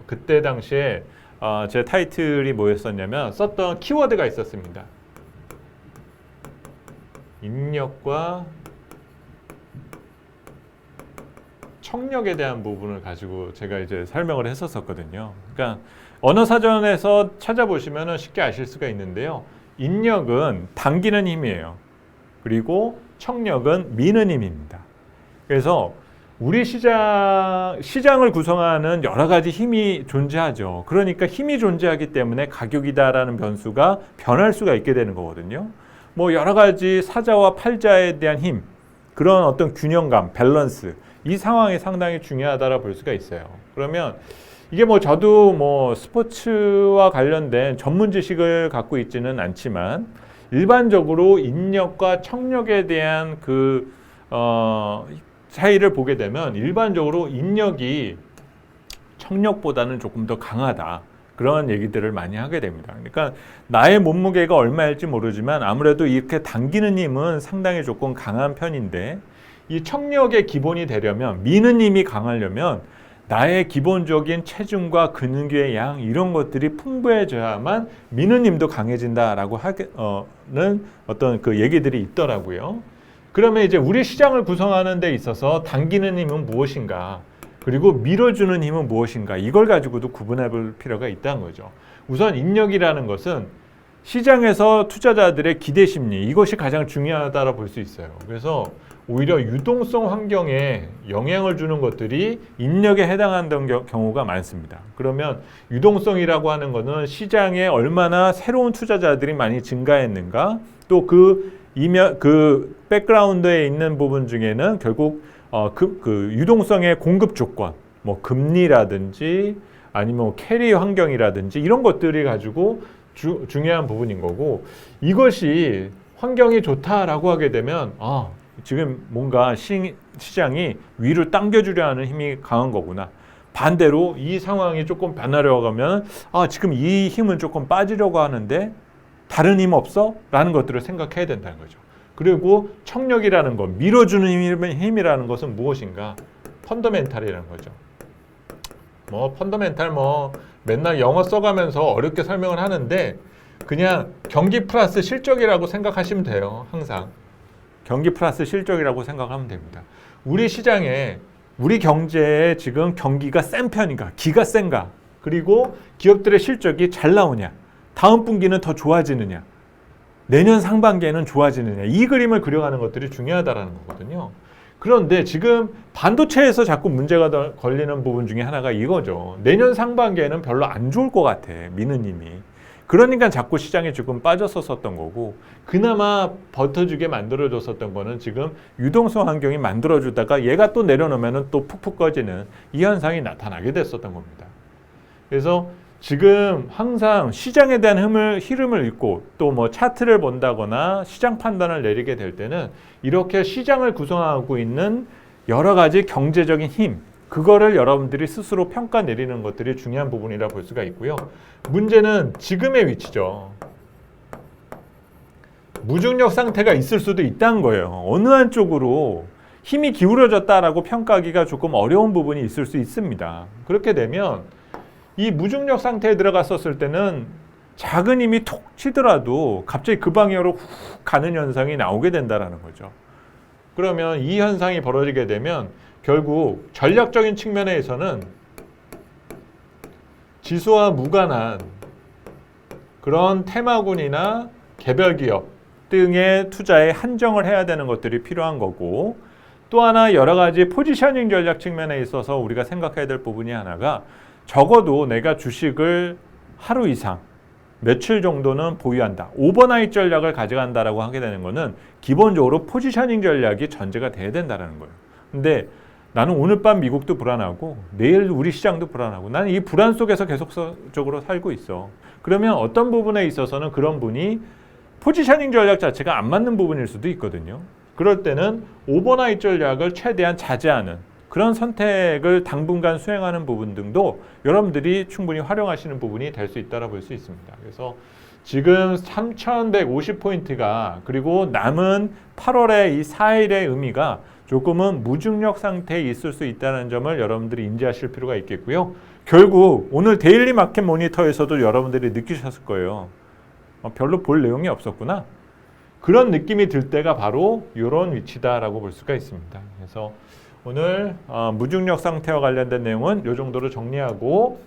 그때 당시에 제 타이틀이 뭐였었냐면 썼던 키워드가 있었습니다. 인력과 청력에 대한 부분을 가지고 제가 이제 설명을 했었거든요. 그러니까 언어사전에서 찾아보시면 쉽게 아실 수가 있는데요. 인력은 당기는 힘이에요. 그리고 청력은 미는 힘입니다. 그래서 우리 시장을 구성하는 여러 가지 힘이 존재하죠. 그러니까 힘이 존재하기 때문에 가격이다라는 변수가 변할 수가 있게 되는 거거든요. 뭐 여러 가지 사자와 팔자에 대한 힘, 그런 어떤 균형감, 밸런스, 이 상황이 상당히 중요하다라 볼 수가 있어요. 그러면 이게 뭐 저도 뭐 스포츠와 관련된 전문 지식을 갖고 있지는 않지만 일반적으로 인력과 청력에 대한 차이를 보게 되면 일반적으로 인력이 청력보다는 조금 더 강하다. 그런 얘기들을 많이 하게 됩니다. 그러니까 나의 몸무게가 얼마일지 모르지만 아무래도 이렇게 당기는 힘은 상당히 조금 강한 편인데 이 청력의 기본이 되려면 미는 힘이 강하려면 나의 기본적인 체중과 근육의 양 이런 것들이 풍부해져야만 미는 힘도 강해진다라고 하는 어떤 그 얘기들이 있더라고요. 그러면 이제 우리 시장을 구성하는 데 있어서 당기는 힘은 무엇인가? 그리고 밀어주는 힘은 무엇인가? 이걸 가지고도 구분해 볼 필요가 있다는 거죠. 우선 인력이라는 것은 시장에서 투자자들의 기대 심리, 이것이 가장 중요하다고 볼 수 있어요. 그래서 오히려 유동성 환경에 영향을 주는 것들이 인력에 해당하는 경우가 많습니다. 그러면 유동성이라고 하는 것은 시장에 얼마나 새로운 투자자들이 많이 증가했는가, 또 그 백그라운드에 있는 부분 중에는 결국 그 유동성의 공급 조건, 뭐 금리라든지 아니면 뭐 캐리 환경이라든지 이런 것들이 가지고 중요한 부분인 거고, 이것이 환경이 좋다라고 하게 되면 지금 뭔가 시장이 위로 당겨주려 하는 힘이 강한 거구나. 반대로 이 상황이 조금 변하려고 하면 지금 이 힘은 조금 빠지려고 하는데 다른 힘 없어? 라는 것들을 생각해야 된다는 거죠. 그리고 청력이라는 것, 밀어주는 힘이라는 것은 무엇인가? 펀더멘탈이라는 거죠. 펀더멘탈 맨날 영어 써가면서 어렵게 설명을 하는데 그냥 경기 플러스 실적이라고 생각하시면 돼요. 항상. 경기 플러스 실적이라고 생각하면 됩니다. 우리 시장에, 우리 경제에 지금 경기가 센 편인가, 기가 센가, 그리고 기업들의 실적이 잘 나오냐, 다음 분기는 더 좋아지느냐, 내년 상반기에는 좋아지느냐, 이 그림을 그려가는 것들이 중요하다는 거거든요. 그런데 지금 반도체에서 자꾸 문제가 걸리는 부분 중에 하나가 이거죠. 내년 상반기에는 별로 안 좋을 것 같아, 미는 힘이. 그러니까 자꾸 시장에 조금 빠졌었던 거고, 그나마 버텨주게 만들어줬었던 거는 지금 유동성 환경이 만들어주다가 얘가 또 내려놓으면 또 푹푹 꺼지는 이 현상이 나타나게 됐었던 겁니다. 그래서 지금 항상 시장에 대한 흐름을 읽고 또 뭐 차트를 본다거나 시장 판단을 내리게 될 때는 이렇게 시장을 구성하고 있는 여러 가지 경제적인 힘, 그거를 여러분들이 스스로 평가 내리는 것들이 중요한 부분이라 볼 수가 있고요. 문제는 지금의 위치죠. 무중력 상태가 있을 수도 있다는 거예요. 어느 한쪽으로 힘이 기울어졌다라고 평가하기가 조금 어려운 부분이 있을 수 있습니다. 그렇게 되면 이 무중력 상태에 들어갔었을 때는 작은 힘이 톡 치더라도 갑자기 그 방향으로 훅 가는 현상이 나오게 된다는 거죠. 그러면 이 현상이 벌어지게 되면 결국 전략적인 측면에서는 지수와 무관한 그런 테마군이나 개별 기업 등의 투자에 한정을 해야 되는 것들이 필요한 거고, 또 하나 여러 가지 포지셔닝 전략 측면에 있어서 우리가 생각해야 될 부분이 하나가 적어도 내가 주식을 하루 이상 며칠 정도는 보유한다. 오버나잇 전략을 가져간다라고 하게 되는 거는 기본적으로 포지셔닝 전략이 전제가 돼야 된다는 거예요. 근데 나는 오늘 밤 미국도 불안하고 내일 우리 시장도 불안하고 나는 이 불안 속에서 계속적으로 살고 있어. 그러면 어떤 부분에 있어서는 그런 분이 포지셔닝 전략 자체가 안 맞는 부분일 수도 있거든요. 그럴 때는 오버나잇 전략을 최대한 자제하는 그런 선택을 당분간 수행하는 부분 등도 여러분들이 충분히 활용하시는 부분이 될 수 있다고 볼 수 있습니다. 그래서 지금 3,150포인트가 그리고 남은 8월의 이 4일의 의미가 조금은 무중력 상태에 있을 수 있다는 점을 여러분들이 인지하실 필요가 있겠고요. 결국 오늘 데일리 마켓 모니터에서도 여러분들이 느끼셨을 거예요. 별로 볼 내용이 없었구나. 그런 느낌이 들 때가 바로 이런 위치다라고 볼 수가 있습니다. 그래서 오늘 무중력 상태와 관련된 내용은 이 정도로 정리하고